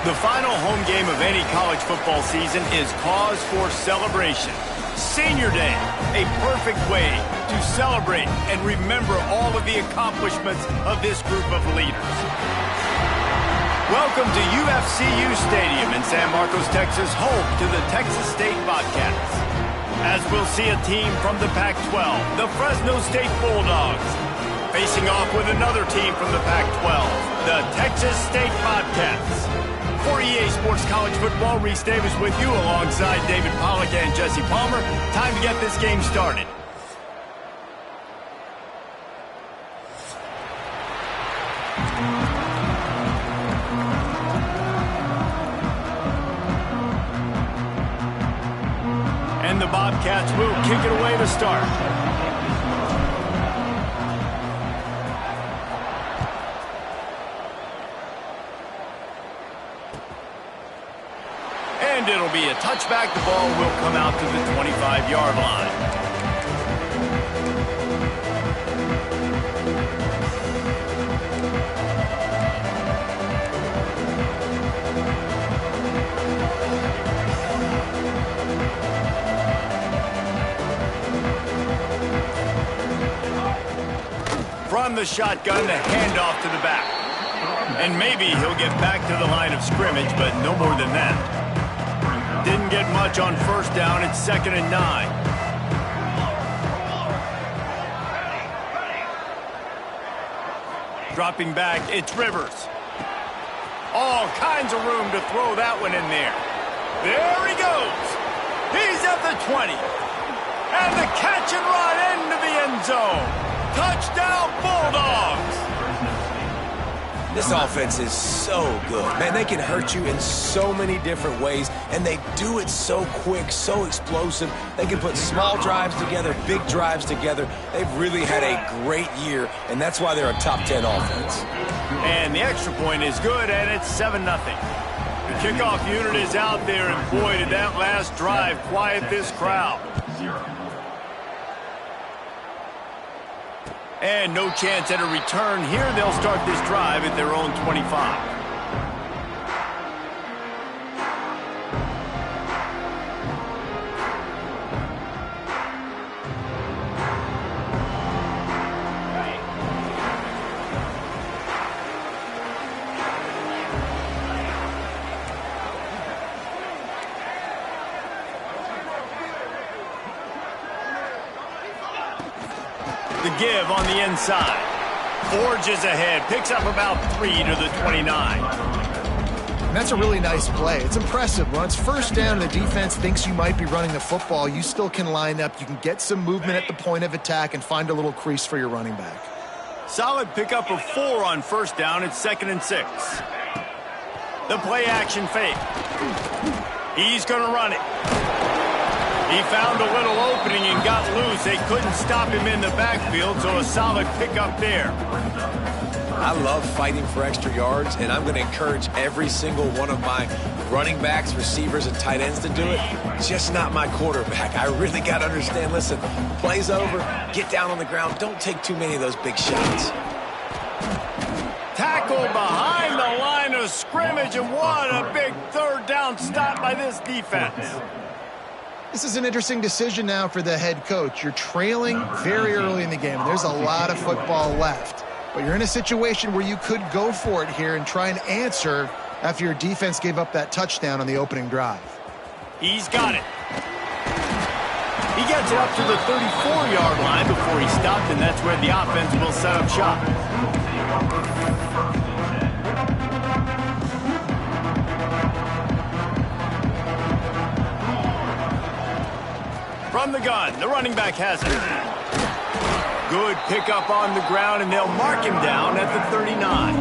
The final home game of any college football season is cause for celebration. Senior Day, a perfect way to celebrate and remember all of the accomplishments of this group of leaders. Welcome to UFCU Stadium in San Marcos, Texas, home to the Texas State Bobcats. As we'll see a team from the Pac-12, the Fresno State Bulldogs, facing off with another team from the Pac-12, the Texas State Bobcats. For EA Sports College Football, Reese Davis with you alongside David Pollack and Jesse Palmer. Time to get this game started. And the Bobcats will kick it away to start. And it'll be a touchback. The ball will come out to the 25-yard line. From the shotgun, the handoff to the back. And maybe he'll get back to the line of scrimmage, but no more than that. Didn't get much on first down. It's 2nd and 9. Dropping back, it's Rivers. All kinds of room to throw that one in there. There he goes. He's at the 20. And the catch and run into the end zone. Touchdown, Bulldogs. This offense is so good. Man, they can hurt you in so many different ways, and they do it so quick, so explosive. They can put small drives together, big drives together. They've really had a great year, and that's why they're a top 10 offense. And the extra point is good, and it's 7-0. The kickoff unit is out there, and boy, did that last drive quiet this crowd. And no chance at a return here. They'll start this drive at their own 25. The give on the inside. Forges ahead. Picks up about 3 to the 29. And that's a really nice play. It's impressive. When it's first down and the defense thinks you might be running the football, you still can line up. You can get some movement at the point of attack and find a little crease for your running back. Solid pickup of 4 on first down. It's 2nd and 6. The play action fake. He's going to run it. He found a little opening and got loose. They couldn't stop him in the backfield, so a solid pickup there. I love fighting for extra yards, and I'm going to encourage every single one of my running backs, receivers, and tight ends to do it. Just not my quarterback. I really got to understand, listen, play's over, get down on the ground. Don't take too many of those big shots. Tackle behind the line of scrimmage, and what a big third down stop by this defense. This is an interesting decision now for the head coach. You're trailing very early in the game. There's a lot of football left. But you're in a situation where you could go for it here and try and answer after your defense gave up that touchdown on the opening drive. He's got it. He gets it up to the 34-yard line before he stopped, and that's where the offense will set up shop. From the gun, the running back has it. Good pickup on the ground, and they'll mark him down at the 39.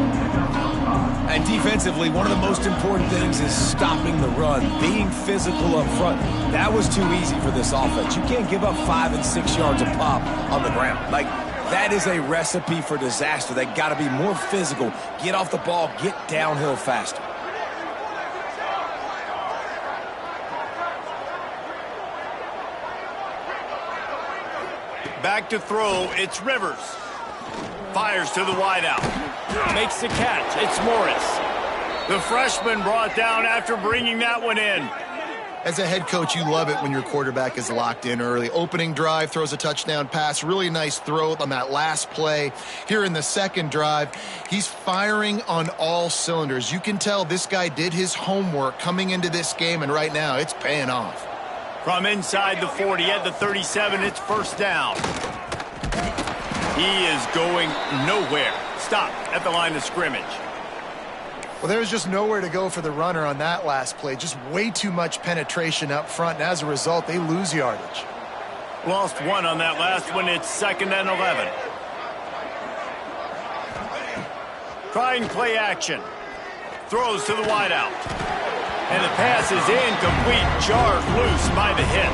And defensively, one of the most important things is stopping the run, being physical up front. That was too easy for this offense. You can't give up 5 and 6 yards of pop on the ground. Like, that is a recipe for disaster. They got to be more physical, get off the ball, get downhill faster. Back to throw, it's Rivers. Fires to the wideout. Makes the catch, it's Morris. The freshman brought down after bringing that one in. As a head coach, you love it when your quarterback is locked in early. Opening drive, throws a touchdown pass. Really nice throw on that last play. Here in the second drive, he's firing on all cylinders. You can tell this guy did his homework coming into this game, and right now it's paying off. From inside the 40 at the 37, it's first down. He is going nowhere. Stop at the line of scrimmage. Well, there was just nowhere to go for the runner on that last play. Just way too much penetration up front, and as a result, they lose yardage. Lost one on that last one. It's 2nd and 11. Trying play action. Throws to the wideout. And the pass is incomplete. Jarred loose by the hit.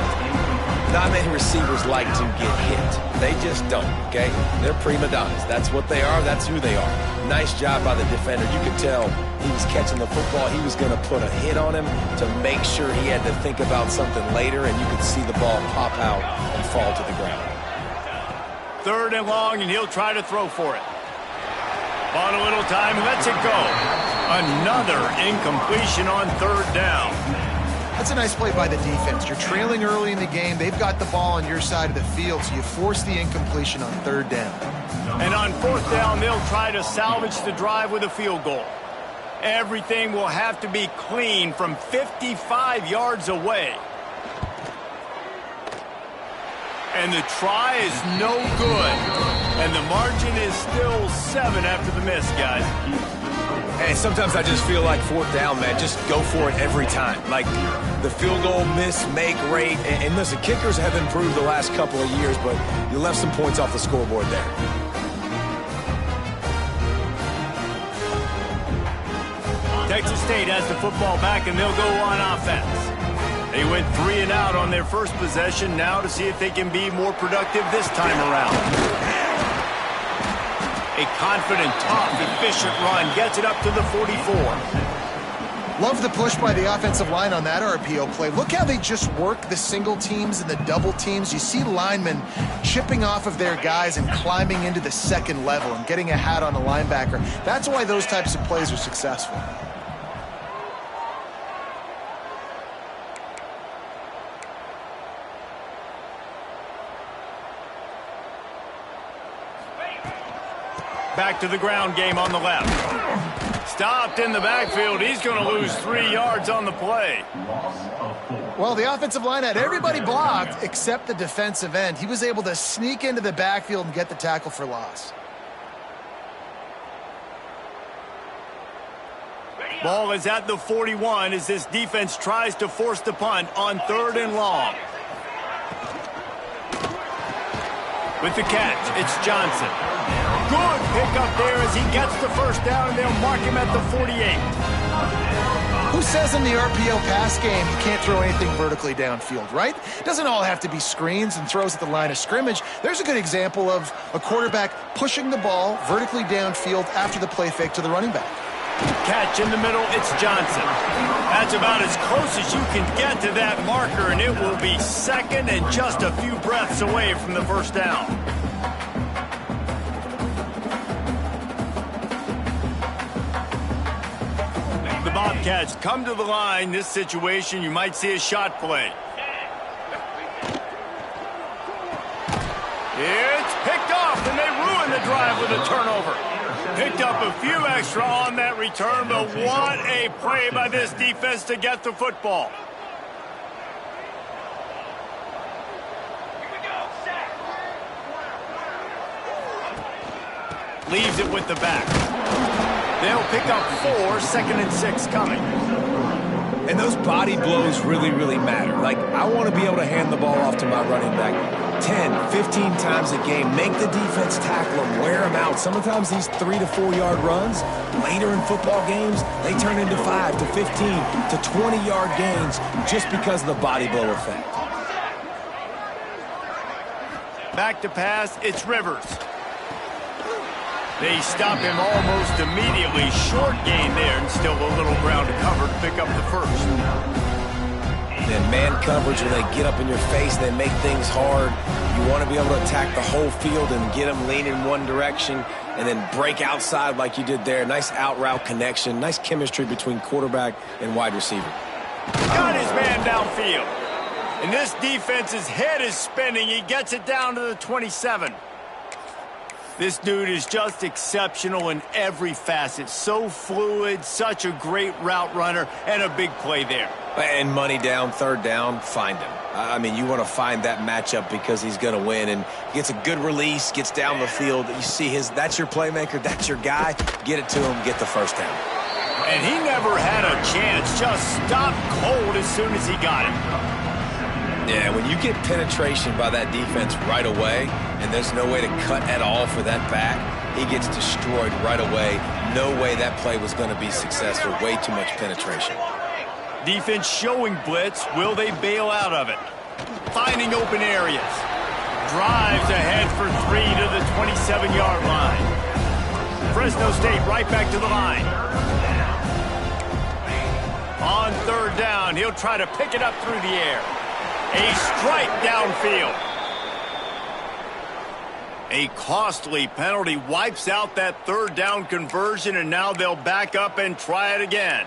Not many receivers like to get hit. They just don't, okay? They're prima donnas. That's what they are. That's who they are. Nice job by the defender. You could tell he was catching the football. He was going to put a hit on him to make sure he had to think about something later, and you could see the ball pop out and fall to the ground. 3rd and long, and he'll try to throw for it. On a little time, lets it go. Another incompletion on 3rd down. That's a nice play by the defense. You're trailing early in the game. They've got the ball on your side of the field, so you force the incompletion on 3rd down. And on 4th down, they'll try to salvage the drive with a field goal. Everything will have to be clean from 55 yards away. And the try is no good. And the margin is still 7 after the miss, guys. Hey, sometimes I just feel like 4th down, man. Just go for it every time. Like the field goal miss-make rate. And listen, kickers have improved the last couple of years, but you left some points off the scoreboard there. Texas State has the football back, and they'll go on offense. They went 3 and out on their first possession. Now to see if they can be more productive this time around. A confident, tough, efficient run gets it up to the 44. Love the push by the offensive line on that RPO play. Look how they just work the single teams and the double teams. You see linemen chipping off of their guys and climbing into the second level and getting a hat on a linebacker. That's why those types of plays are successful. Back to the ground game on the left. Stopped in the backfield. He's going to lose 3 yards on the play. Well, the offensive line had everybody blocked except the defensive end. He was able to sneak into the backfield and get the tackle for loss. Ball is at the 41 as this defense tries to force the punt on 3rd and long. With the catch, it's Johnson. Good pickup there as he gets the first down, and they'll mark him at the 48. Who says in the RPO pass game you can't throw anything vertically downfield, right? It doesn't all have to be screens and throws at the line of scrimmage. There's a good example of a quarterback pushing the ball vertically downfield after the play fake to the running back. Catch in the middle, it's Johnson. That's about as close as you can get to that marker, and it will be 2nd and just a few breaths away from the first down. The Bobcats come to the line. This situation, you might see a shot play. It's picked off, and they ruin the drive with a turnover. Picked up a few extra on that return, but what a play by this defense to get the football. Leaves it with the back. They'll pick up 4, 2nd and 6 coming. And those body blows really, really matter. Like, I want to be able to hand the ball off to my running back 10, 15 times a game. Make the defense tackle them, wear them out. Sometimes these 3 to 4 yard runs, later in football games, they turn into 5 to 15 to 20 yard gains just because of the body blow effect. Back to pass, it's Rivers. They stop him almost immediately. Short gain there, and still a little ground to cover to pick up the first. And man coverage, when they get up in your face, they make things hard. You want to be able to attack the whole field and get them leaning one direction and then break outside like you did there. Nice out-route connection, nice chemistry between quarterback and wide receiver. Got his man downfield. And this defense's head is spinning. He gets it down to the 27. This dude is just exceptional in every facet. So fluid, such a great route runner, and a big play there. And money down, third down, find him. I mean, you want to find that matchup because he's going to win. And he gets a good release, gets down the field. You see that's your playmaker, that's your guy. Get it to him, get the first down. And he never had a chance. Just stopped cold as soon as he got it. Yeah, when you get penetration by that defense right away, and there's no way to cut at all for that back, he gets destroyed right away. No way that play was going to be successful. Way too much penetration. Defense showing blitz. Will they bail out of it? Finding open areas. Drives ahead for 3 to the 27-yard line. Fresno State right back to the line. On third down, he'll try to pick it up through the air. A strike downfield. A costly penalty wipes out that third down conversion, and now they'll back up and try it again.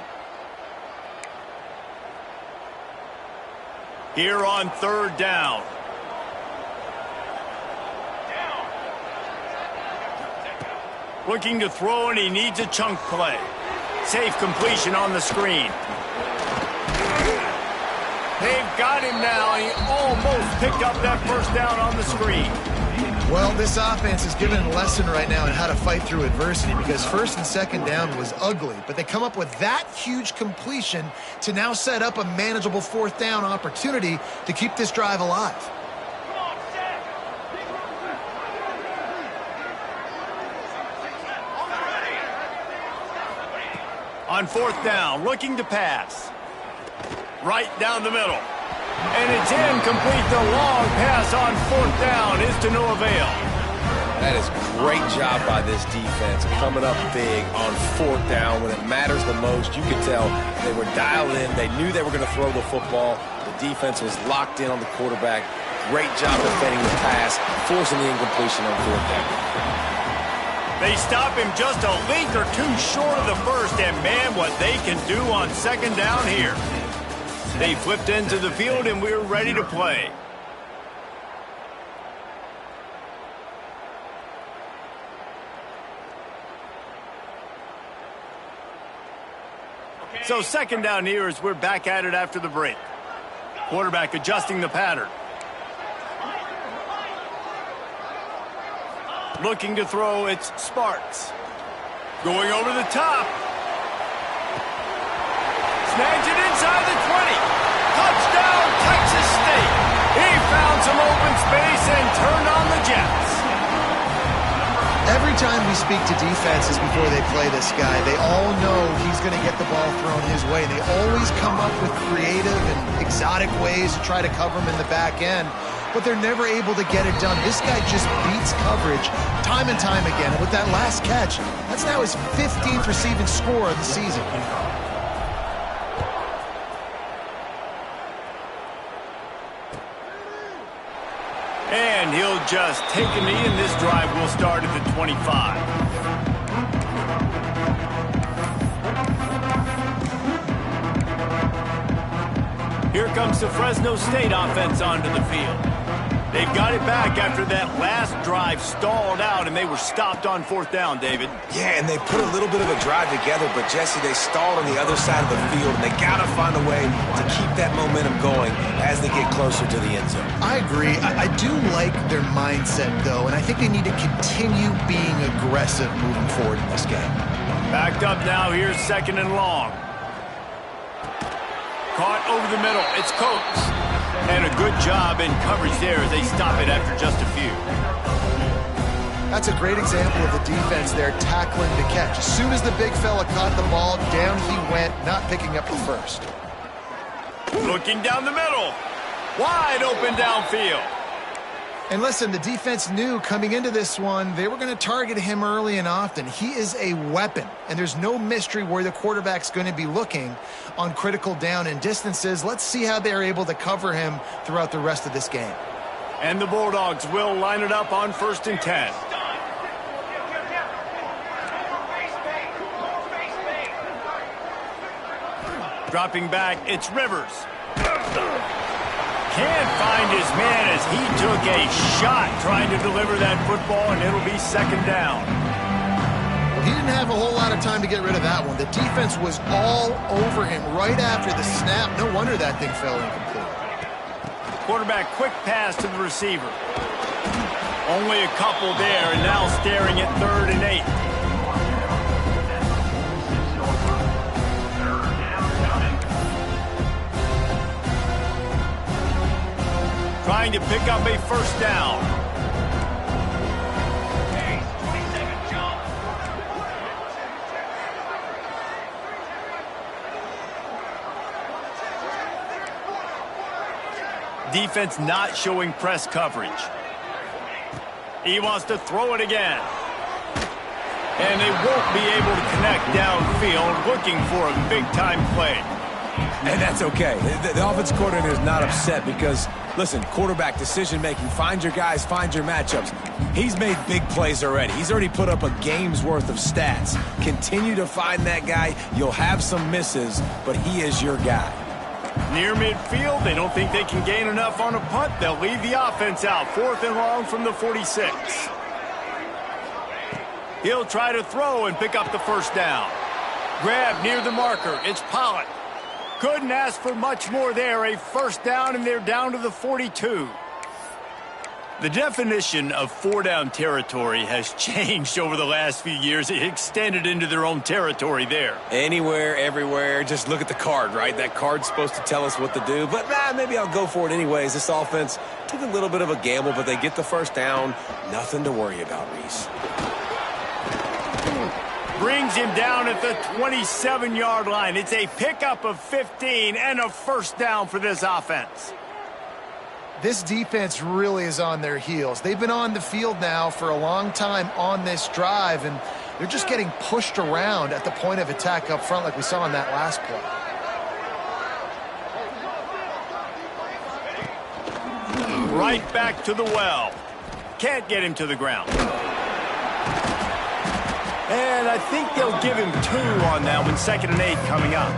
Here on third down. Looking to throw, and he needs a chunk play. Safe completion on the screen. They've got him now. He almost picked up that first down on the screen. Well, this offense is given a lesson right now in how to fight through adversity, because first and second down was ugly, but they come up with that huge completion to now set up a manageable fourth down opportunity to keep this drive alive. On fourth down, looking to pass. Right down the middle. And it's incomplete. The long pass on fourth down is to no avail. That is great job by this defense, coming up big on fourth down when it matters the most. You could tell they were dialed in. They knew they were going to throw the football. The defense was locked in on the quarterback. Great job defending the pass, forcing the incompletion on fourth down. They stop him just a link or two short of the first, and man, what they can do on second down here. They flipped into the field, and we're ready to play. So second down here as we're back at it after the break. Quarterback adjusting the pattern. Looking to throw, it's Sparks. Going over the top. Snags it inside the 20. Touchdown, Texas State. He found some open space and turned on the Jets. Every time we speak to defenses before they play this guy, they all know he's going to get the ball thrown his way. They always come up with creative and exotic ways to try to cover him in the back end, but they're never able to get it done. This guy just beats coverage time and time again. And with that last catch, that's now his 15th receiving score of the season. And he'll just take a knee, and this drive will start at the 25. Here comes the Fresno State offense onto the field. They've got it back after that last drive stalled out, and they were stopped on fourth down, David. Yeah, and they put a little bit of a drive together, but, Jesse, they stalled on the other side of the field, and they got to find a way to keep that momentum going as they get closer to the end zone. I agree. I do like their mindset, though, and I think they need to continue being aggressive moving forward in this game. Backed up now. Here's second and long. Caught over the middle. It's Coates. And a good job in coverage there as they stop it after just a few. That's a great example of the defense there tackling the catch. As soon as the big fella caught the ball, down he went, not picking up the first. Looking down the middle. Wide open downfield. And listen, the defense knew coming into this one, they were going to target him early and often. He is a weapon, and there's no mystery where the quarterback's going to be looking on critical down and distances. Let's see how they're able to cover him throughout the rest of this game. And the Bulldogs will line it up on 1st and 10. Dropping back, it's Rivers. Can't find his man as he took a shot trying to deliver that football, and it'll be 2nd down. Well, he didn't have a whole lot of time to get rid of that one. The defense was all over him right after the snap. No wonder that thing fell incomplete. Quarterback quick pass to the receiver. Only a couple there, and now staring at 3rd and 8. Trying to pick up a 1st down. Defense not showing press coverage. He wants to throw it again. And they won't be able to connect downfield, looking for a big-time play. And that's okay. The offense coordinator is not upset because, listen, quarterback decision-making, find your guys, find your matchups. He's made big plays already. He's already put up a game's worth of stats. Continue to find that guy. You'll have some misses, but he is your guy. Near midfield, they don't think they can gain enough on a punt. They'll leave the offense out. 4th and long from the 46. He'll try to throw and pick up the 1st down. Grab near the marker. It's Pollock. Couldn't ask for much more there. A 1st down, and they're down to the 42. The definition of 4-down territory has changed over the last few years. It extended into their own territory there. Anywhere, everywhere. Just look at the card, right? That card's supposed to tell us what to do. But maybe I'll go for it anyways. This offense took a little bit of a gamble, but they get the 1st down. Nothing to worry about, Reese. Brings him down at the 27-yard line. It's a pickup of 15 and a 1st down for this offense. This defense really is on their heels. They've been on the field now for a long time on this drive, and they're just getting pushed around at the point of attack up front like we saw on that last play. Right back to the well. Can't get him to the ground. And I think they'll give him 2 on that one. 2nd and 8 coming up.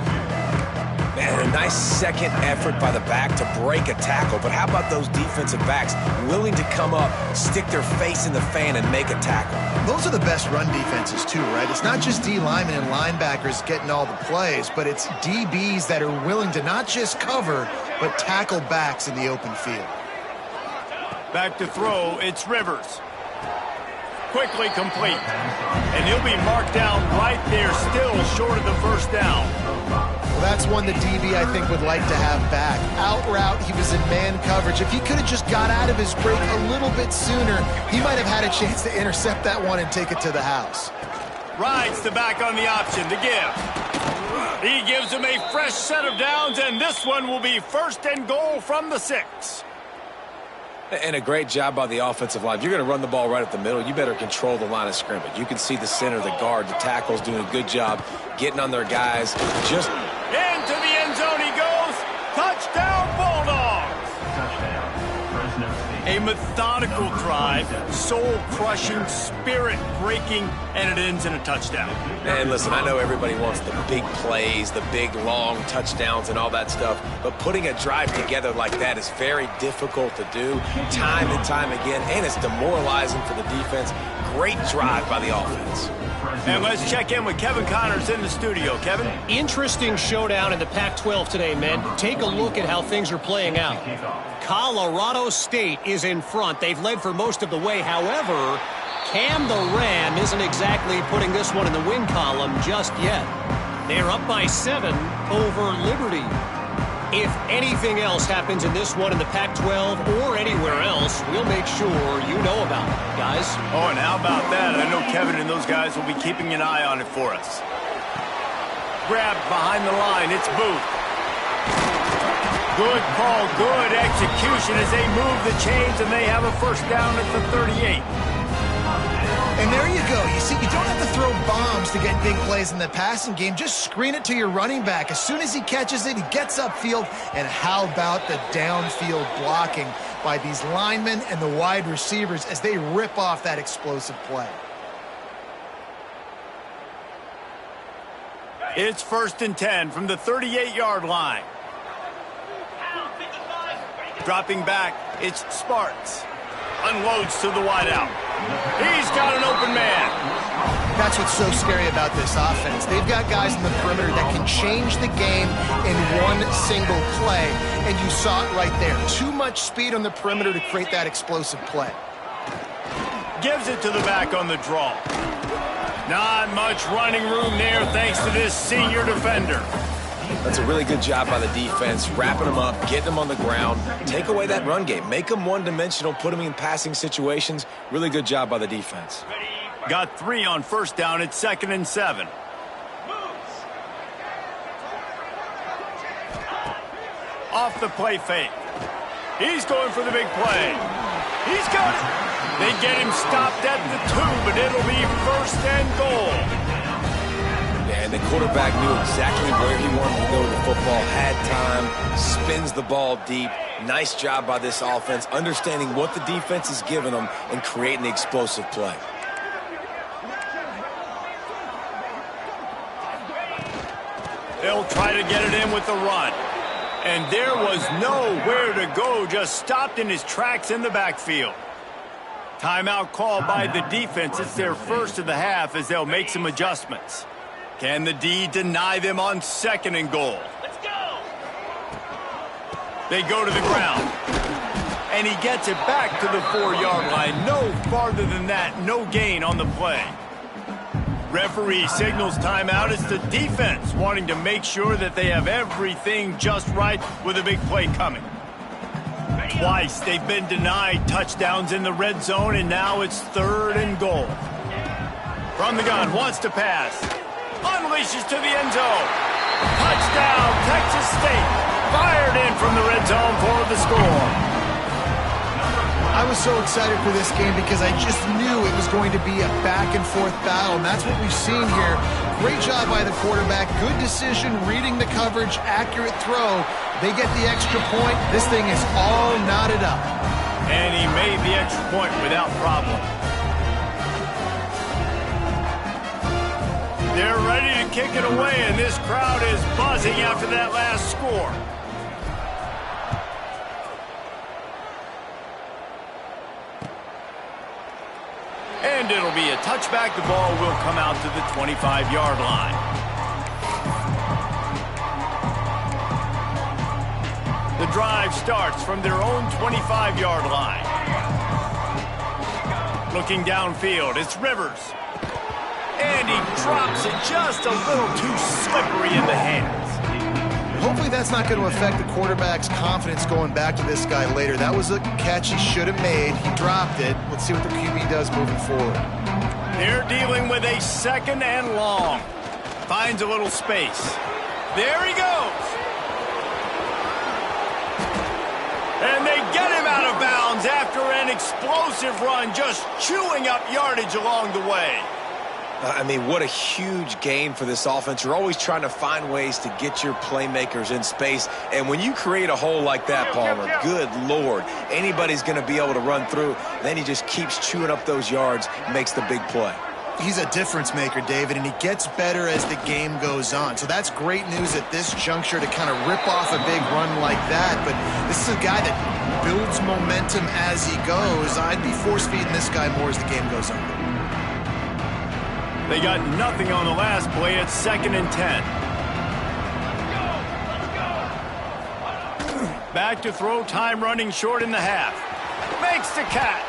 Man, a nice second effort by the back to break a tackle. But how about those defensive backs willing to come up, stick their face in the fan, and make a tackle? Those are the best run defenses too, right? It's not just D linemen and linebackers getting all the plays, but it's DBs that are willing to not just cover, but tackle backs in the open field. Back to throw, it's Rivers. Quickly complete. And he'll be marked down right there, still short of the 1st down. Well, that's one the DB, I think, would like to have back. Out route, he was in man coverage. If he could have just got out of his break a little bit sooner, he might have had a chance to intercept that one and take it to the house. Rides the back on the option to give. He gives him a fresh set of downs, and this one will be 1st and goal from the 6. And a great job by the offensive line. If you're going to run the ball right up the middle, you better control the line of scrimmage. You can see the center, the guard, the tackles doing a good job getting on their guys. Just into the end zone he goes. Touchdown, Bulldogs. Touchdown, Fresno State. A methodical drive, soul-crushing, spirit-breaking, and it ends in a touchdown. And listen, I know everybody wants the big plays, the big, long touchdowns and all that stuff, but putting a drive together like that is very difficult to do time and time again, and it's demoralizing for the defense. Great drive by the offense. And let's check in with Kevin Connors in the studio. Kevin? Interesting showdown in the Pac-12 today, men. Take a look at how things are playing out. Colorado State is in front. They've led for most of the way. However, Cam the Ram isn't exactly putting this one in the win column just yet. They're up by 7 over Liberty. If anything else happens in this one in the Pac-12 or anywhere else, we'll make sure you know about it, guys. Oh, and how about that? I know Kevin and those guys will be keeping an eye on it for us. Grabbed behind the line, it's Booth. Good call, good execution as they move the chains, and they have a first down at the 38. And there you go. You see, you don't have to throw bombs to get big plays in the passing game. Just screen it to your running back. As soon as he catches it, he gets upfield. And how about the downfield blocking by these linemen and the wide receivers as they rip off that explosive play? It's 1st and 10 from the 38-yard line. Dropping back, it's Sparks. Unloads to the wideout. He's got an open man. That's what's so scary about this offense. They've got guys in the perimeter that can change the game in one single play, and you saw it right there. Too much speed on the perimeter to create that explosive play. Gives it to the back on the draw. Not much running room there thanks to this senior defender. That's a really good job by the defense, wrapping them up, getting them on the ground. Take away that run game. Make them one-dimensional, put them in passing situations. Really good job by the defense. Got 3 on first down. It's 2nd and 7. Off the play fake. He's going for the big play. He's got it. They get him stopped at the 2, but it'll be 1st and goal. And the quarterback knew exactly where he wanted to go with the football, had time, spins the ball deep. Nice job by this offense, understanding what the defense is giving them and creating the explosive play. They'll try to get it in with the run. And there was nowhere to go, just stopped in his tracks in the backfield. Timeout called by the defense. It's their first of the half as they'll make some adjustments. Can the D deny them on 2nd and goal? Let's go! They go to the ground. And he gets it back to the 4-yard line. No farther than that. No gain on the play. Referee signals timeout. It's the defense wanting to make sure that they have everything just right with a big play coming. Twice they've been denied touchdowns in the red zone, and now it's 3rd and goal. From the gun, wants to pass. Unleashes to the end zone. Touchdown, Texas State. Fired in from the red zone for the score. I was so excited for this game because I just knew it was going to be a back-and-forth battle, and that's what we've seen here. Great job by the quarterback. Good decision, reading the coverage, accurate throw. They get the extra point. This thing is all knotted up. And he made the extra point without problem. They're ready to kick it away, and this crowd is buzzing after that last score. And it'll be a touchback. The ball will come out to the 25-yard line. The drive starts from their own 25-yard line. Looking downfield, it's Rivers. And he drops it just a little too slippery in the hands. Hopefully that's not going to affect the quarterback's confidence going back to this guy later. That was a catch he should have made. He dropped it. Let's see what the QB does moving forward. They're dealing with a 2nd and long. Finds a little space. There he goes. And they get him out of bounds after an explosive run, just chewing up yardage along the way. I mean, what a huge gain for this offense. You're always trying to find ways to get your playmakers in space. And when you create a hole like that, Palmer, good Lord, anybody's going to be able to run through. Then he just keeps chewing up those yards, makes the big play. He's a difference maker, David, and he gets better as the game goes on. So that's great news at this juncture to kind of rip off a big run like that. But this is a guy that builds momentum as he goes. I'd be force-feeding this guy more as the game goes on. They got nothing on the last play. It's 2nd and 10. Back to throw, time running short in the half. Makes the catch.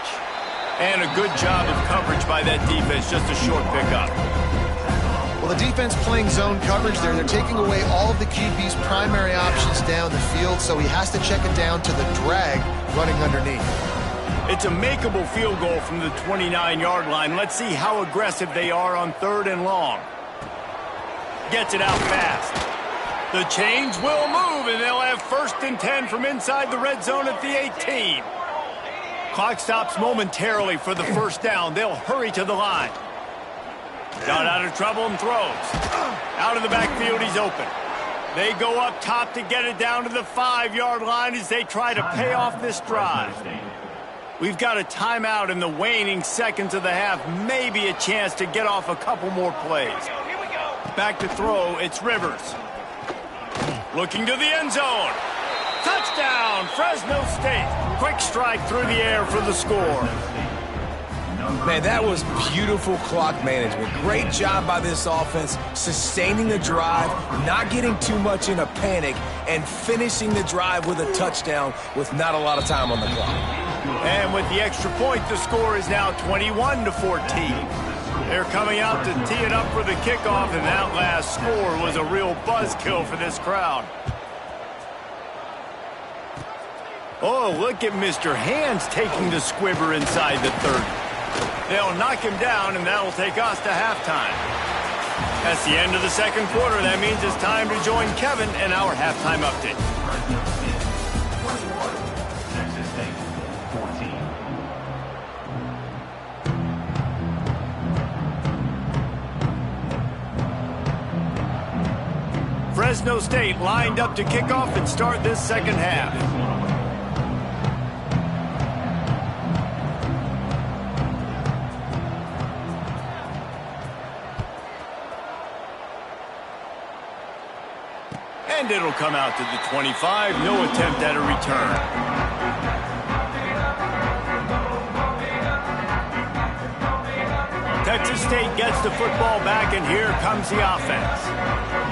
And a good job of coverage by that defense, just a short pickup. Well, the defense playing zone coverage there. They're taking away all of the QB's primary options down the field, so he has to check it down to the drag running underneath. It's a makeable field goal from the 29-yard line. Let's see how aggressive they are on 3rd and long. Gets it out fast. The chains will move, and they'll have 1st and 10 from inside the red zone at the 18. Clock stops momentarily for the 1st down. They'll hurry to the line. Got out of trouble and throws. Out of the backfield, he's open. They go up top to get it down to the 5-yard line as they try to pay off this drive. We've got a timeout in the waning seconds of the half. Maybe a chance to get off a couple more plays. Back to throw, it's Rivers. Looking to the end zone. Touchdown, Fresno State. Quick strike through the air for the score. Man, that was beautiful clock management. Great job by this offense, sustaining the drive, not getting too much in a panic, and finishing the drive with a touchdown with not a lot of time on the clock. And with the extra point, the score is now 21-14. They're coming out to tee it up for the kickoff, and that last score was a real buzzkill for this crowd. Oh, look at Mr. Hands taking the squibber inside the 30. They'll knock him down, and that'll take us to halftime. That's the end of the 2nd quarter. That means it's time to join Kevin in our halftime update. Fresno State lined up to kick off and start this 2nd half. And it'll come out to the 25. No attempt at a return. Texas State gets the football back, and here comes the offense.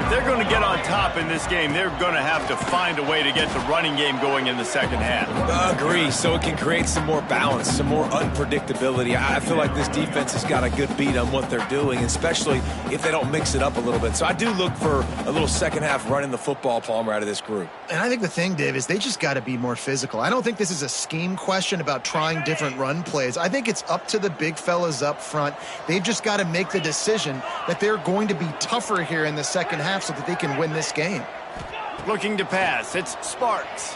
If they're going to get on top in this game, they're going to have to find a way to get the running game going in the 2nd half. Agree, so it can create some more balance, some more unpredictability. I feel like this defense has got a good beat on what they're doing, especially if they don't mix it up a little bit. So I do look for a little 2nd half running the football, Palmer, out of this group. And I think the thing, Dave, is they just got to be more physical. I don't think this is a scheme question about trying different run plays. I think it's up to the big fellas up front. They've just got to make the decision that they're going to be tougher here in the 2nd half so that they can win this game. Looking to pass, it's Sparks.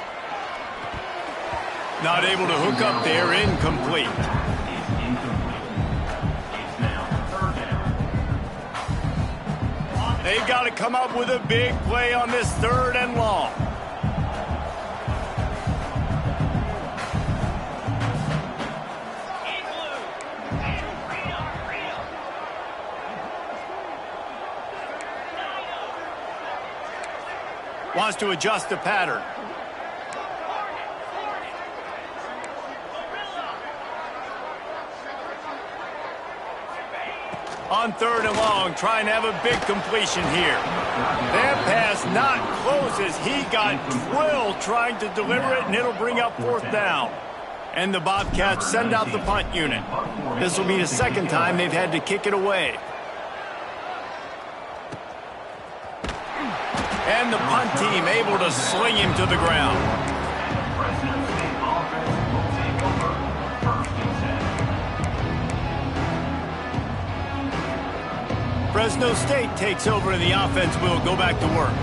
Not able to hook up there, incomplete. They've got to come up with a big play on this 3rd and long. Wants to adjust the pattern. On 3rd and long, trying to have a big completion here. That pass not close as he got drilled trying to deliver it, and it'll bring up 4th down. And the Bobcats send out the punt unit. This will be the 2nd time they've had to kick it away. And the punt team able to sling him to the ground. Fresno State takes over, and the offense will go back to work.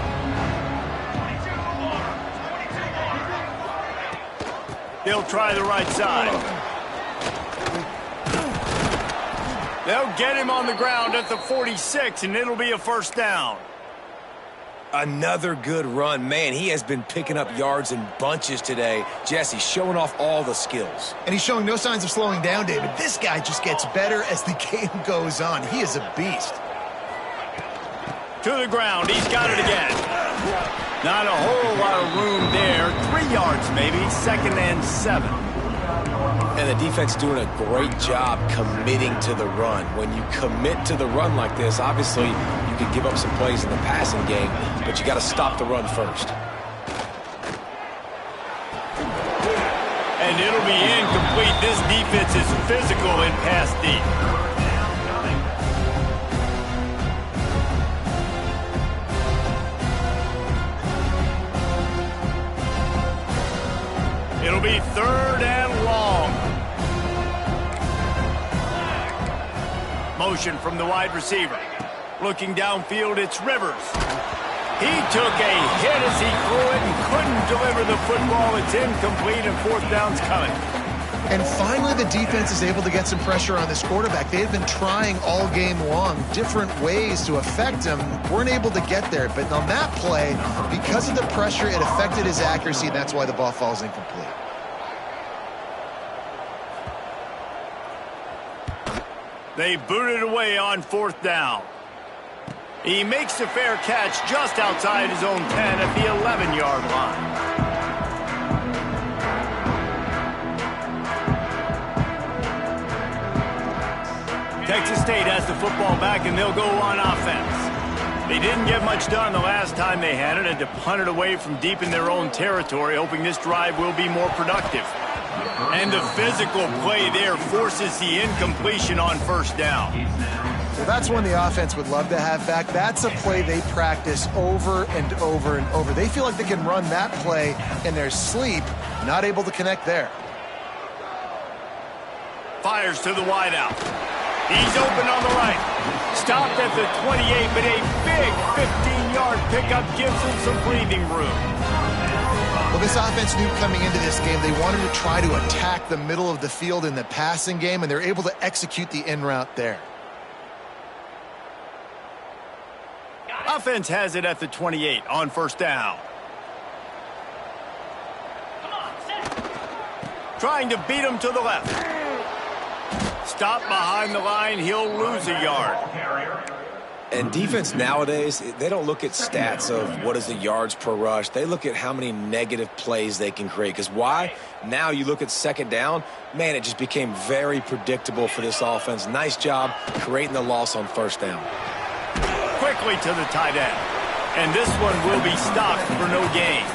They'll try the right side. They'll get him on the ground at the 46, and it'll be a 1st down. Another good run. Man, he has been picking up yards in bunches today. Jesse showing off all the skills. And he's showing no signs of slowing down, David. This guy just gets better as the game goes on. He is a beast. To the ground. He's got it again. Not a whole lot of room there. 3 yards maybe. 2nd and 7. And the defense doing a great job committing to the run. When you commit to the run like this, obviously you can give up some plays in the passing game, but you got to stop the run first. And it'll be incomplete. This defense is physical in pass deep. It'll be 3rd and long. Motion from the wide receiver. Looking downfield, it's Rivers. He took a hit as he threw it and couldn't deliver the football. It's incomplete and fourth down's coming. And finally, the defense is able to get some pressure on this quarterback. They had been trying all game long different ways to affect him. Weren't able to get there. But on that play, because of the pressure, it affected his accuracy, and that's why the ball falls incomplete. They booted away on fourth down. He makes the fair catch just outside his own 10 at the 11-yard line. Texas State has the football back, and they'll go on offense. They didn't get much done the last time they had it, and to punt it away from deep in their own territory, hoping this drive will be more productive. And the physical play there forces the incompletion on first down. Well, that's one the offense would love to have back. That's a play they practice over and over and over. They feel like they can run that play in their sleep, not able to connect there. Fires to the wideout. He's open on the right. Stopped at the 28, but a big 15-yard pickup gives him some breathing room. Well, this offense knew coming into this game they wanted to try to attack the middle of the field in the passing game, and they're able to execute the in route there. Offense has it at the 28 on first down. Trying to beat him to the left. Stop behind the line, he'll lose a yard. And defense nowadays, they don't look at stats of what is the yards per rush. They look at how many negative plays they can create. Because why? Now you look at second down, man, it just became very predictable for this offense. Nice job creating the loss on first down. Quickly to the tight end. And this one will be stopped for no gain.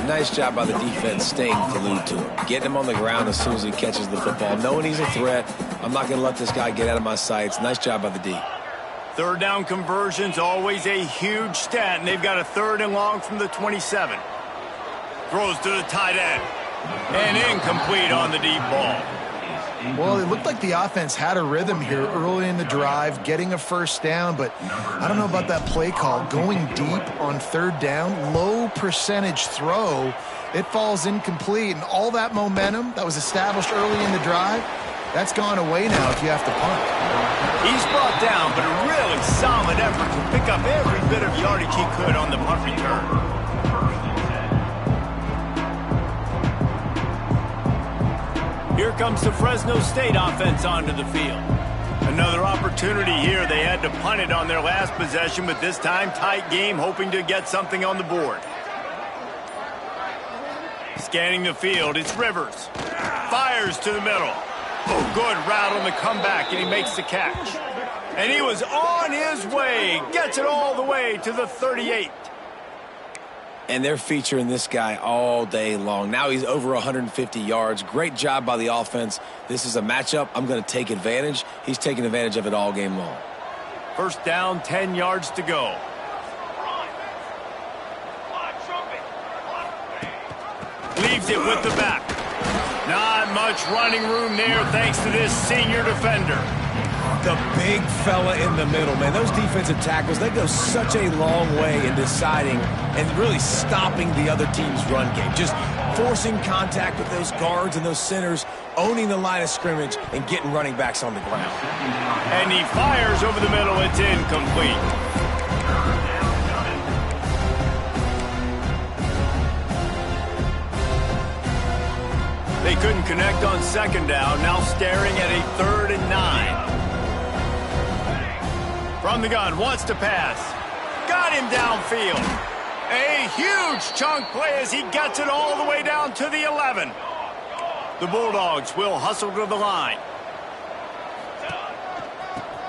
Nice job by the defense staying glued to him. Getting him on the ground as soon as he catches the football. Knowing he's a threat. I'm not going to let this guy get out of my sights. Nice job by the D. Third down conversion's always a huge stat, and they've got a third and long from the 27. Throws to the tight end. And incomplete on the deep ball. Well, it looked like the offense had a rhythm here early in the drive, getting a first down, but I don't know about that play call. Going deep on third down, low percentage throw, it falls incomplete, and all that momentum that was established early in the drive, that's gone away now if you have to punt. He's brought down, but a really solid effort to pick up every bit of yardage he could on the punt return. Here comes the Fresno State offense onto the field. Another opportunity here. They had to punt it on their last possession, but this time tight game, hoping to get something on the board. Scanning the field, it's Rivers. Fires to the middle. Oh, good route on the comeback, and he makes the catch. And he was on his way. Gets it all the way to the 38. And they're featuring this guy all day long. Now he's over 150 yards. Great job by the offense. This is a matchup. I'm going to take advantage. He's taking advantage of it all game long. First down, 10 yards to go. Leaves it with the back. Not much running room there thanks to this senior defender. The big fella in the middle, man. Those defensive tackles, they go such a long way in deciding and really stopping the other team's run game. Just forcing contact with those guards and those centers, owning the line of scrimmage, and getting running backs on the ground. And he fires over the middle. It's incomplete. They couldn't connect on second down. Now staring at a 3rd and 9. From the gun, wants to pass. Got him downfield. A huge chunk play as he gets it all the way down to the 11. The Bulldogs will hustle to the line.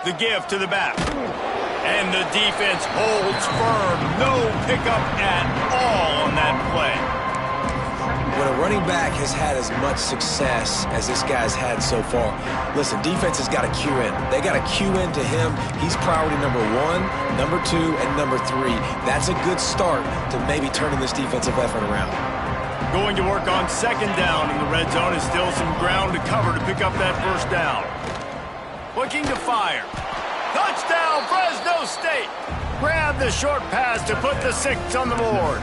The give to the back. And the defense holds firm. No pickup at all on that play. When a running back has had as much success as this guy's had so far, listen, defense has got to cue in. They got to cue in to him. He's priority number 1, number 2, and number 3. That's a good start to maybe turning this defensive effort around. Going to work on second down in the red zone. Is still some ground to cover to pick up that first down. Looking to fire. Touchdown, Fresno State. Grab the short pass to put the 6 on the board.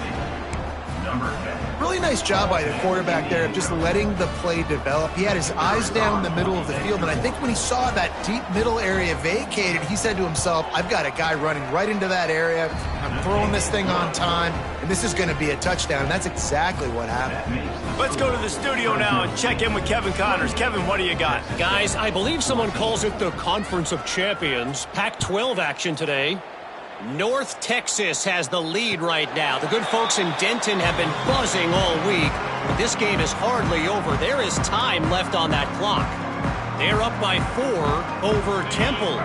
Really nice job by the quarterback there of just letting the play develop. He had his eyes down the middle of the field, and I think when he saw that deep middle area vacated, he said to himself, I've got a guy running right into that area. I'm throwing this thing on time, and this is going to be a touchdown, and that's exactly what happened. Let's go to the studio now and check in with Kevin Connors. Kevin, what do you got? Guys, I believe someone calls it the Conference of Champions. Pac-12 action today. North Texas has the lead right now. The good folks in Denton have been buzzing all week, but this game is hardly over. There is time left on that clock. They're up by 4 over Temple.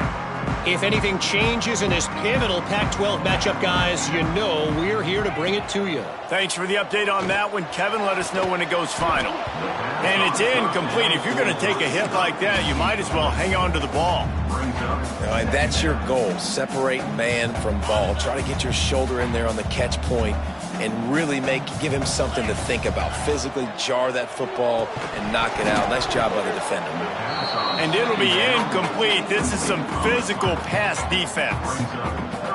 If anything changes in this pivotal Pac-12 matchup, guys, you know we're here to bring it to you. Thanks for the update on that one, Kevin. Let us know when it goes final. And it's incomplete. If you're going to take a hit like that, you might as well hang on to the ball. And that's your goal. Separate man from ball. Try to get your shoulder in there on the catch point and really give him something to think about. Physically jar that football and knock it out. Nice job by the defender. And it'll be incomplete. This is some physical pass defense.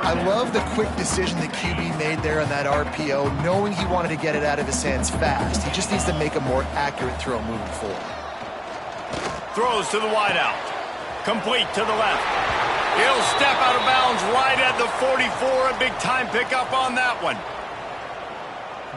I love the quick decision that QB made there on that RPO, knowing he wanted to get it out of his hands fast. He just needs to make a more accurate throw moving forward. Throws to the wideout. Complete to the left. He'll step out of bounds right at the 44. A big time pickup on that one.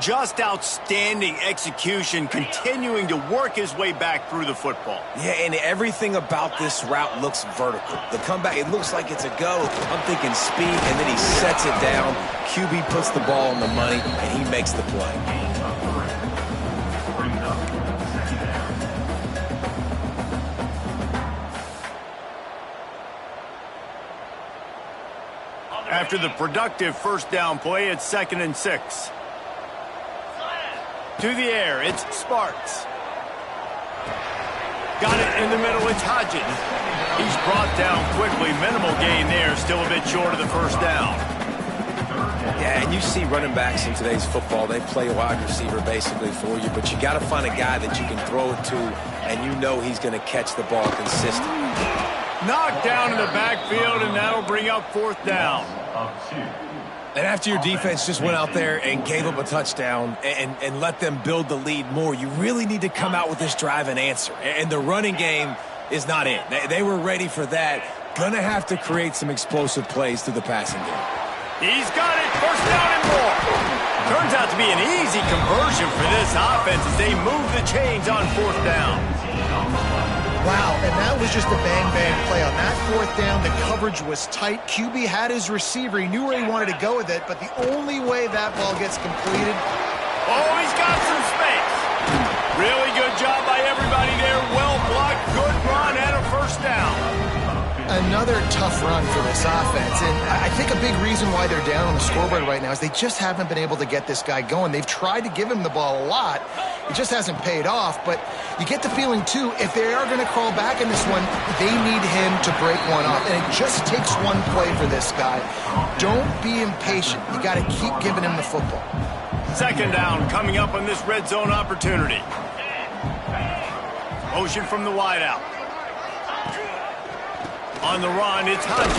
Just outstanding execution, continuing to work his way back through the football. Yeah, and everything about this route looks vertical. The comeback, it looks like it's a go. I'm thinking speed, and then he sets it down. QB puts the ball on the money, and he makes the play. After the productive first down play, it's 2nd and 6. To the air, it's Sparks. Got it in the middle, it's Hodges. He's brought down quickly. Minimal gain there, still a bit short of the first down. Yeah, and you see running backs in today's football, they play wide receiver basically for you, but you got to find a guy that you can throw it to, and you know he's going to catch the ball consistently. Knocked down in the backfield, and that'll bring up 4th down. And after your defense just went out there and gave up a touchdown and let them build the lead more, you really need to come out with this drive and answer. And the running game is not in. They were ready for that. Gonna have to create some explosive plays through the passing game. He's got it. 1st down and more. Turns out to be an easy conversion for this offense as they move the chains on 4th down. Wow, and that was just a bang-bang play. On that 4th down, the coverage was tight. QB had his receiver. He knew where he wanted to go with it, but the only way that ball gets completed... Oh, he's got some space. Really good job by everybody there. Well blocked, good run, and a 1st down. Another tough run for this offense, and I think a big reason why they're down on the scoreboard right now is they just haven't been able to get this guy going. They've tried to give him the ball a lot. It just hasn't paid off, but you get the feeling, too, if they are going to crawl back in this one, they need him to break one off, and it just takes one play for this guy. Don't be impatient. You got to keep giving him the football. 2nd down coming up on this red zone opportunity. Motion from the wideout. On the run, it's Hodges.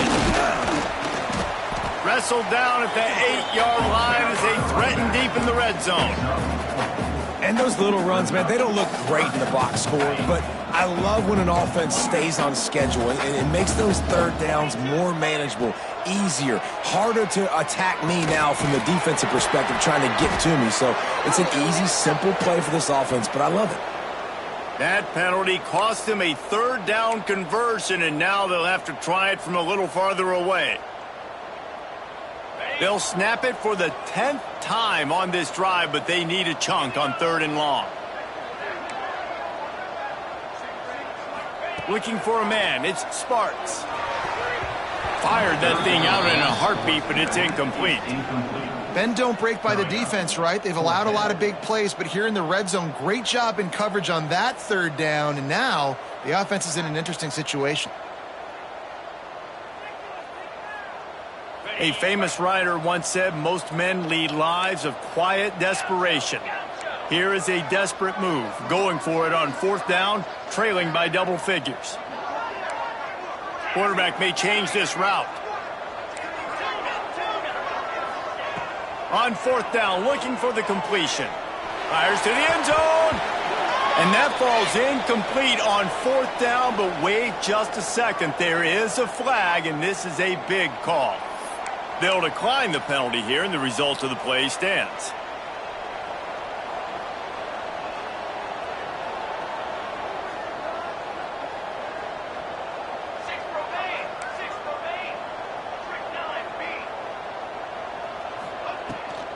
Wrestled down at the 8-yard line as they threaten deep in the red zone. And those little runs, man, they don't look great in the box score, but I love when an offense stays on schedule, and it makes those 3rd downs more manageable, easier, harder to attack me now from the defensive perspective trying to get to me. So it's an easy, simple play for this offense, but I love it. That penalty cost them a 3rd down conversion, and now they'll have to try it from a little farther away. They'll snap it for the 10th time on this drive, but they need a chunk on 3rd and long. Looking for a man, it's Sparks. Fired that thing out in a heartbeat, but it's incomplete. Bend don't break by the defense, right? They've allowed a lot of big plays, but here in the red zone, great job in coverage on that 3rd down, and now the offense is in an interesting situation. A famous writer once said, most men lead lives of quiet desperation. Here is a desperate move, going for it on 4th down, trailing by double figures. Quarterback may change this route. On 4th down, looking for the completion. Fires to the end zone. And that falls incomplete on 4th down, but wait just a second. There is a flag, and this is a big call. They'll decline the penalty here, and the result of the play stands.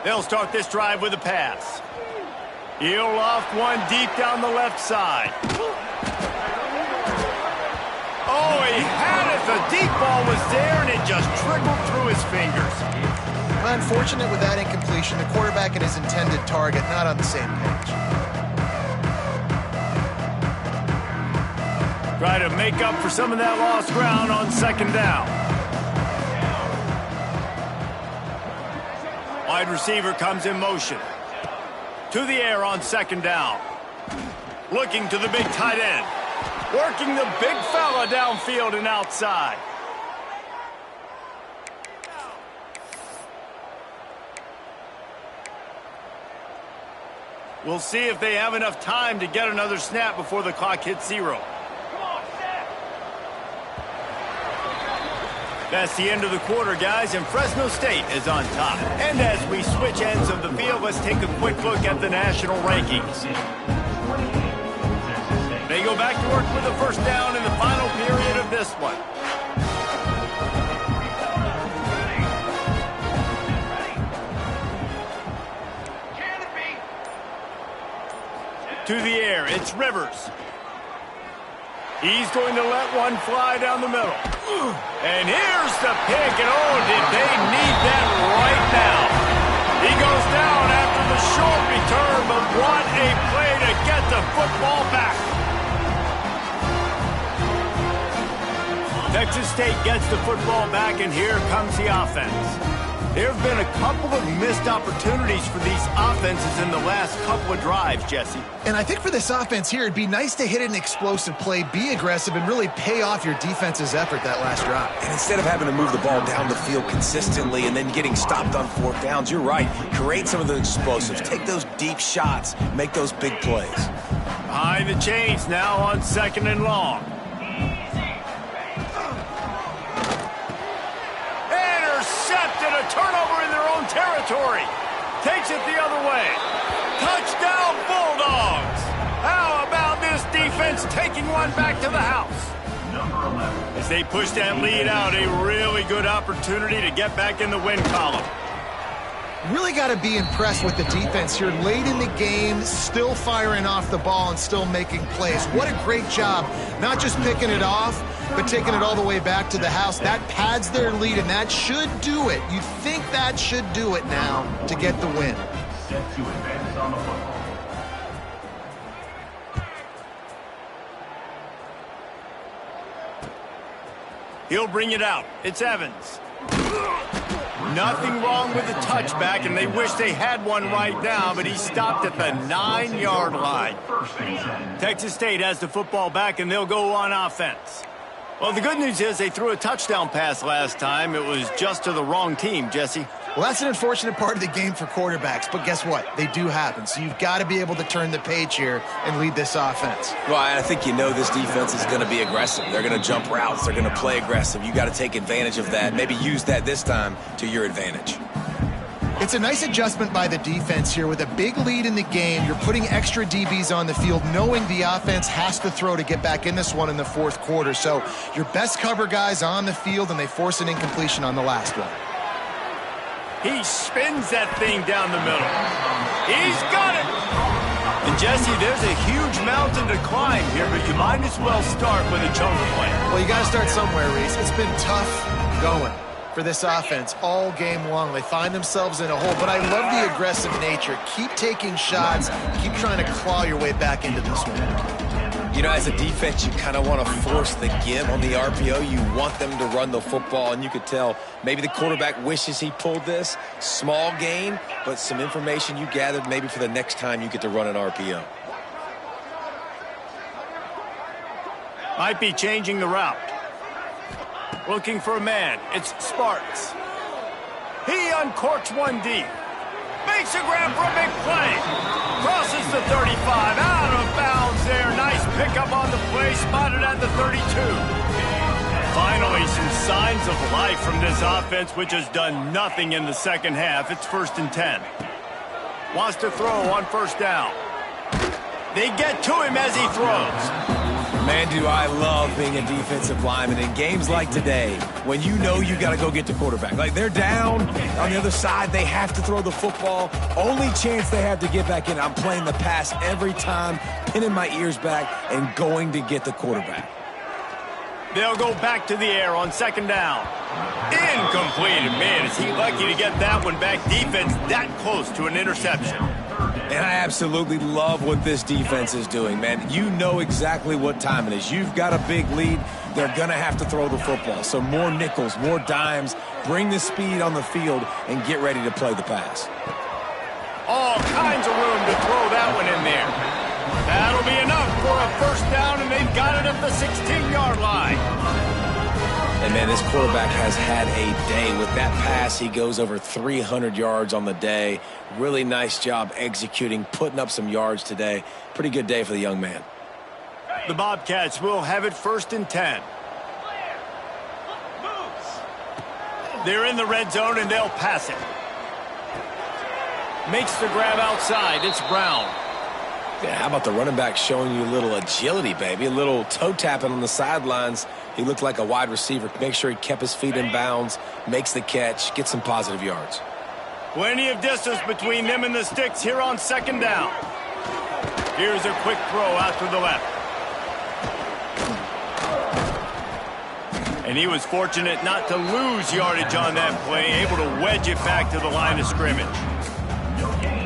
They'll start this drive with a pass. He'll loft one deep down the left side. Oh, he had it. The deep ball was there, and it just trickled through his fingers. Unfortunate with that incompletion. The quarterback and his intended target not on the same page. Try to make up for some of that lost ground on 2nd down. Wide receiver comes in motion. To the air on 2nd down. Looking to the big tight end. Working the big fella downfield and outside. We'll see if they have enough time to get another snap before the clock hits 0. That's the end of the quarter, guys, and Fresno State is on top. And as we switch ends of the field, let's take a quick look at the national rankings. They go back to work with the 1st down in the final period of this one. To the air, it's Rivers. He's going to let one fly down the middle. And here's the pick, and oh, did they need that right now. He goes down after the short return, but what a play to get the football back. Texas State gets the football back, and here comes the offense. There have been a couple of missed opportunities for these offenses in the last couple of drives, Jesse. And I think for this offense here, it'd be nice to hit an explosive play, be aggressive, and really pay off your defense's effort that last drive. And instead of having to move the ball down the field consistently and then getting stopped on 4th downs, you're right. Create some of the explosives. Take those deep shots. Make those big plays. Behind the chains now on 2nd and long. Intercepted, a turnover in their own territory. Takes it the other way. Touchdown, Bulldogs. How about this defense taking one back to the house? As they push that lead out, a really good opportunity to get back in the win column. Really got to be impressed with the defense here. Late in the game, still firing off the ball and still making plays. What a great job. Not just picking it off, but taking it all the way back to the house. That pads their lead, and that should do it. You think that should do it now to get the win. Set to advance on the football. He'll bring it out. It's Evans. Nothing wrong with the touchback, and they wish they had one right now, but he stopped at the 9-yard line. Texas State has the football back, and they'll go on offense. Well, the good news is they threw a touchdown pass last time. It was just to the wrong team, Jesse. Well, that's an unfortunate part of the game for quarterbacks, but guess what? They do happen, so you've got to be able to turn the page here and lead this offense. Well, I think you know this defense is going to be aggressive. They're going to jump routes. They're going to play aggressive. You got to take advantage of that. Maybe use that this time to your advantage. It's a nice adjustment by the defense here. With a big lead in the game, you're putting extra DBs on the field, knowing the offense has to throw to get back in this one in the 4th quarter. So your best cover guys on the field, and they force an incompletion on the last one. He spins that thing down the middle. He's got it. And, Jesse, there's a huge mountain to climb here, but you might as well start with a chunk play. Well, you got to start somewhere, Reese. It's been tough going for this offense all game long. They find themselves in a hole, but I love the aggressive nature. Keep taking shots. Keep trying to claw your way back into this one. You know, as a defense, you kind of want to force the give on the RPO. You want them to run the football, and you could tell maybe the quarterback wishes he pulled this. Small gain, but some information you gathered maybe for the next time you get to run an RPO. Might be changing the route. Looking for a man. It's Sparks. He uncorks one deep. Makes a grab for a big play. Crosses the 35. Out of bounds there. Nice pickup on the play. Spotted at the 32. Finally, some signs of life from this offense, which has done nothing in the second half. It's 1st and 10. Wants to throw on 1st down. They get to him as he throws. Man, do I love being a defensive lineman in games like today when you know you got to go get the quarterback. Like, they're down on the other side. They have to throw the football. Only chance they have to get back in. I'm playing the pass every time, pinning my ears back and going to get the quarterback. They'll go back to the air on 2nd down. Incomplete. Man, is he lucky to get that one back. Defense that close to an interception. And I absolutely love what this defense is doing, man. You know exactly what time it is. You've got a big lead. They're going to have to throw the football. So more nickels, more dimes, bring the speed on the field, and get ready to play the pass. All kinds of room to throw that one in there. That'll be enough for a 1st down, and they've got it at the 16-yard line. And, man, this quarterback has had a day. With that pass, he goes over 300 yards on the day. Really nice job executing, putting up some yards today. Pretty good day for the young man. The Bobcats will have it 1st and 10. They're in the red zone, and they'll pass it. Makes the grab outside. It's Brown. Yeah, how about the running back showing you a little agility, baby? A little toe tapping on the sidelines. He looked like a wide receiver. Make sure he kept his feet in bounds, makes the catch, gets some positive yards. Plenty of distance between them and the sticks here on 2nd down. Here's a quick throw out to the left. And he was fortunate not to lose yardage on that play, able to wedge it back to the line of scrimmage.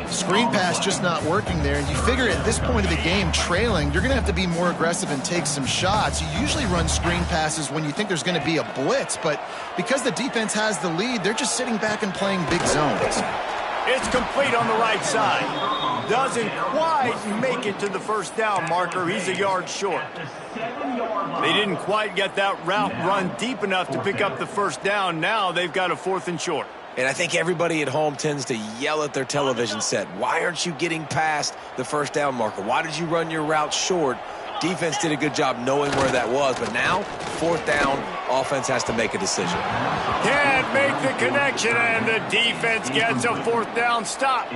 Screen pass just not working there, and you figure at this point of the game, trailing, you're going to have to be more aggressive and take some shots. You usually run screen passes when you think there's going to be a blitz, but because the defense has the lead, they're just sitting back and playing big zones. It's complete on the right side. Doesn't quite make it to the 1st down marker. He's a yard short. They didn't quite get that route run deep enough to pick up the 1st down. Now they've got a 4th and short. And I think everybody at home tends to yell at their television set. Why aren't you getting past the 1st down marker? Why did you run your route short? Defense did a good job knowing where that was. But now, 4th down, offense has to make a decision. Can't make the connection, and the defense gets a 4th down stop.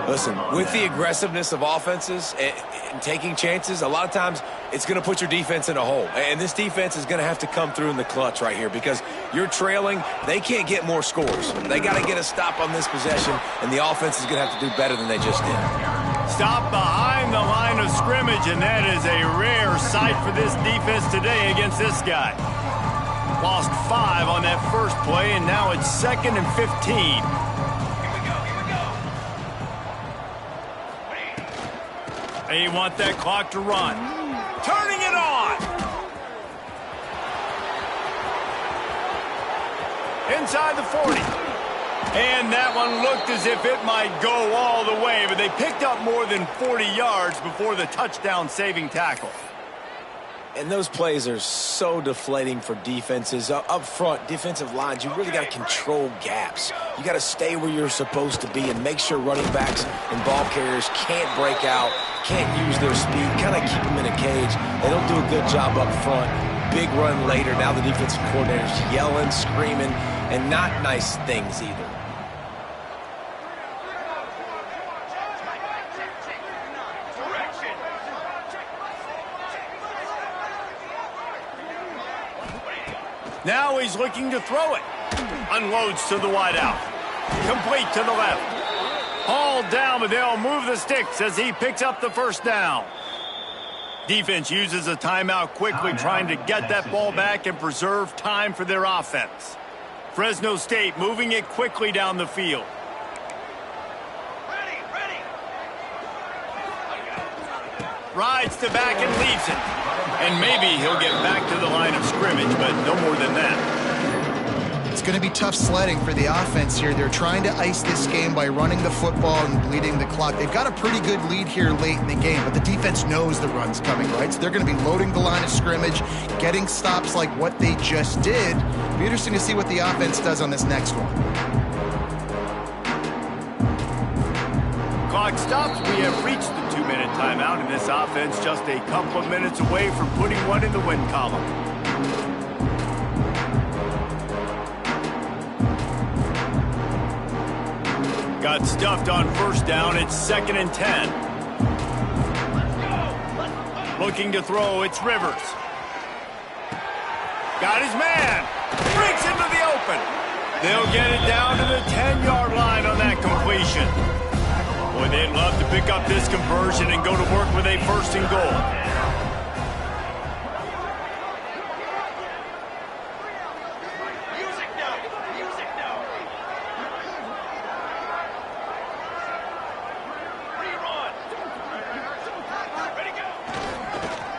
Listen, with the aggressiveness of offenses and taking chances, a lot of times it's going to put your defense in a hole. And this defense is going to have to come through in the clutch right here because you're trailing. They can't get more scores. They got to get a stop on this possession, and the offense is going to have to do better than they just did. Stop behind the line of scrimmage, and that is a rare sight for this defense today against this guy. Lost 5 on that first play, and now it's 2nd and 15. They want that clock to run. Turning it on. Inside the 40. And that one looked as if it might go all the way, but they picked up more than 40 yards before the touchdown-saving tackle. And those plays are so deflating for defenses. Up front, defensive lines, you really got to control gaps. You got to stay where you're supposed to be and make sure running backs and ball carriers can't break out, can't use their speed, kind of keep them in a cage. They don't do a good job up front. Big run later. Now the defensive coordinator's yelling, screaming, and not nice things either. Now he's looking to throw it. Unloads to the wideout. Complete to the left. Hauled down, but they'll move the sticks as he picks up the 1st down. Defense uses a timeout quickly, trying to get that ball back and preserve time for their offense. Fresno State moving it quickly down the field. Rides to back and leaves it. And maybe he'll get back to the line of scrimmage, but no more than that. It's going to be tough sledding for the offense here. They're trying to ice this game by running the football and bleeding the clock. They've got a pretty good lead here late in the game, but the defense knows the run's coming, right? So they're going to be loading the line of scrimmage, getting stops like what they just did. It'll be interesting to see what the offense does on this next one. clock stops, we have reached the 2-minute timeout, and this offense just a couple of minutes away from putting one in the win column. Got stuffed on first down. It's 2nd and 10. Looking to throw, it's Rivers. Got his man. Breaks into the open. They'll get it down to the 10-yard line on that completion. Boy, they'd love to pick up this conversion and go to work with a 1st and goal.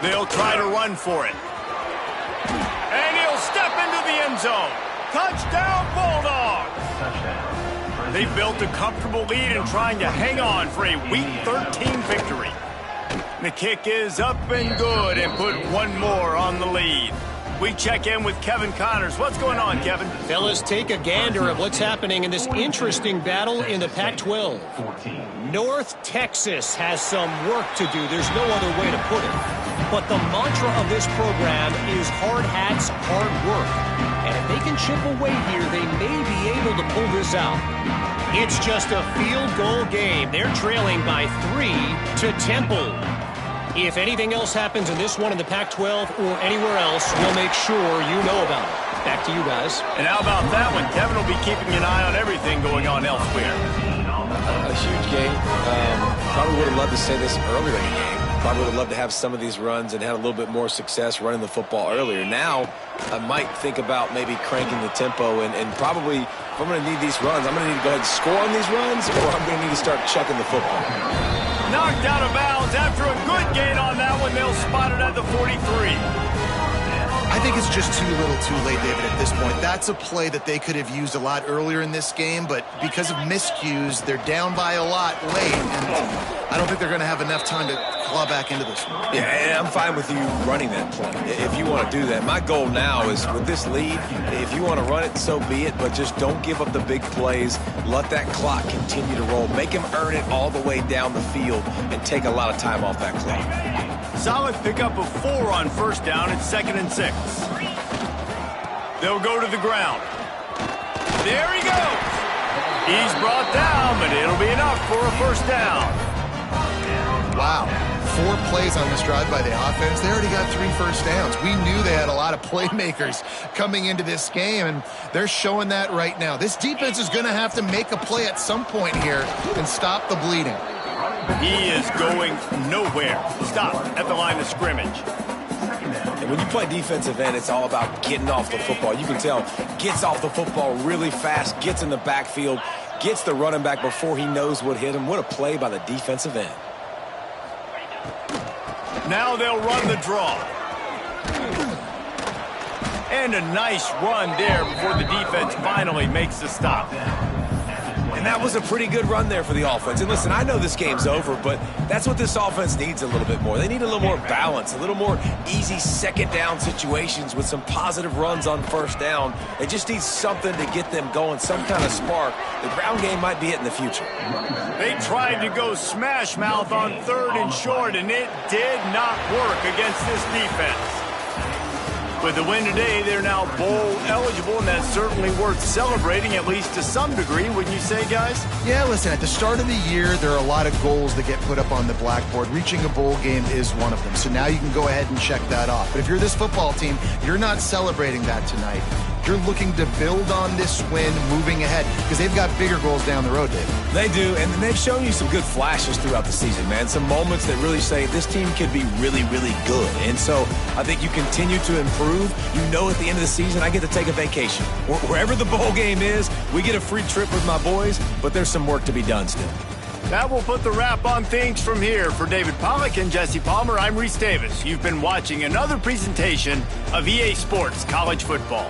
They'll try to run for it. And he'll step into the end zone. Touchdown, Bulldogs! They built a comfortable lead and trying to hang on for a Week 13 victory. The kick is up and good and put one more on the lead. We check in with Kevin Connors. What's going on, Kevin? Fellas, take a gander at what's happening in this interesting battle in the Pac-12. North Texas has some work to do. There's no other way to put it. But the mantra of this program is hard hats, hard work. And if they can chip away here, they may be able to pull this out. It's just a field goal game. They're trailing by 3 to Temple. If anything else happens in this one in the Pac-12 or anywhere else, we'll make sure you know about it. Back to you guys. And how about that one? Kevin will be keeping an eye on everything going on elsewhere. A huge game. Probably would have loved to say this earlier in the game. Probably would have loved to have some of these runs and had a little bit more success running the football earlier. Now, I might think about maybe cranking the tempo and probably, if I'm going to need these runs, I'm going to need to go ahead and score on these runs, or I'm going to need to start chucking the football. Knocked out of bounds after a good gain on that one. They'll spot it at the 43. I think it's just too little too late, David, at this point. That's a play that they could have used a lot earlier in this game, but because of miscues, they're down by a lot late, and I don't think they're going to have enough time to claw back into this one. Yeah, and I'm fine with you running that play if you want to do that. My goal now is with this lead, if you want to run it, so be it, but just don't give up the big plays. Let that clock continue to roll. Make him earn it all the way down the field and take a lot of time off that clock. Solid pickup of 4 on first down. It's 2nd and 6. They'll go to the ground. There he goes. He's brought down, but it'll be enough for a 1st down. Wow. 4 plays on this drive by the offense. They already got 3 first downs. We knew they had a lot of playmakers coming into this game, and they're showing that right now. This defense is going to have to make a play at some point here and stop the bleeding. He is going nowhere. Stop at the line of scrimmage. And when you play defensive end, it's all about getting off the football. You can tell, gets off the football really fast, gets in the backfield, gets the running back before he knows what hit him. What a play by the defensive end. Now they'll run the draw. And a nice run there before the defense finally makes the stop. And that was a pretty good run there for the offense. And listen, I know this game's over, but that's what this offense needs a little bit more. They need a little more balance, a little more easy 2nd down situations with some positive runs on 1st down. They just need something to get them going, some kind of spark. The ground game might be it in the future. They tried to go smash mouth on 3rd and short, and it did not work against this defense. With the win today, they're now bowl eligible, and that's certainly worth celebrating, at least to some degree, wouldn't you say, guys? Yeah, listen, at the start of the year, there are a lot of goals that get put up on the blackboard. Reaching a bowl game is one of them. So now you can go ahead and check that off. But if you're this football team, you're not celebrating that tonight. You're looking to build on this win moving ahead because they've got bigger goals down the road, David. They do, and they've shown you some good flashes throughout the season, man. Some moments that really say this team could be really, really good. And so I think you continue to improve. You know at the end of the season, I get to take a vacation. Wherever the bowl game is, we get a free trip with my boys, but there's some work to be done still. That will put the wrap on things from here. For David Pollack and Jesse Palmer, I'm Reese Davis. You've been watching another presentation of EA Sports College Football.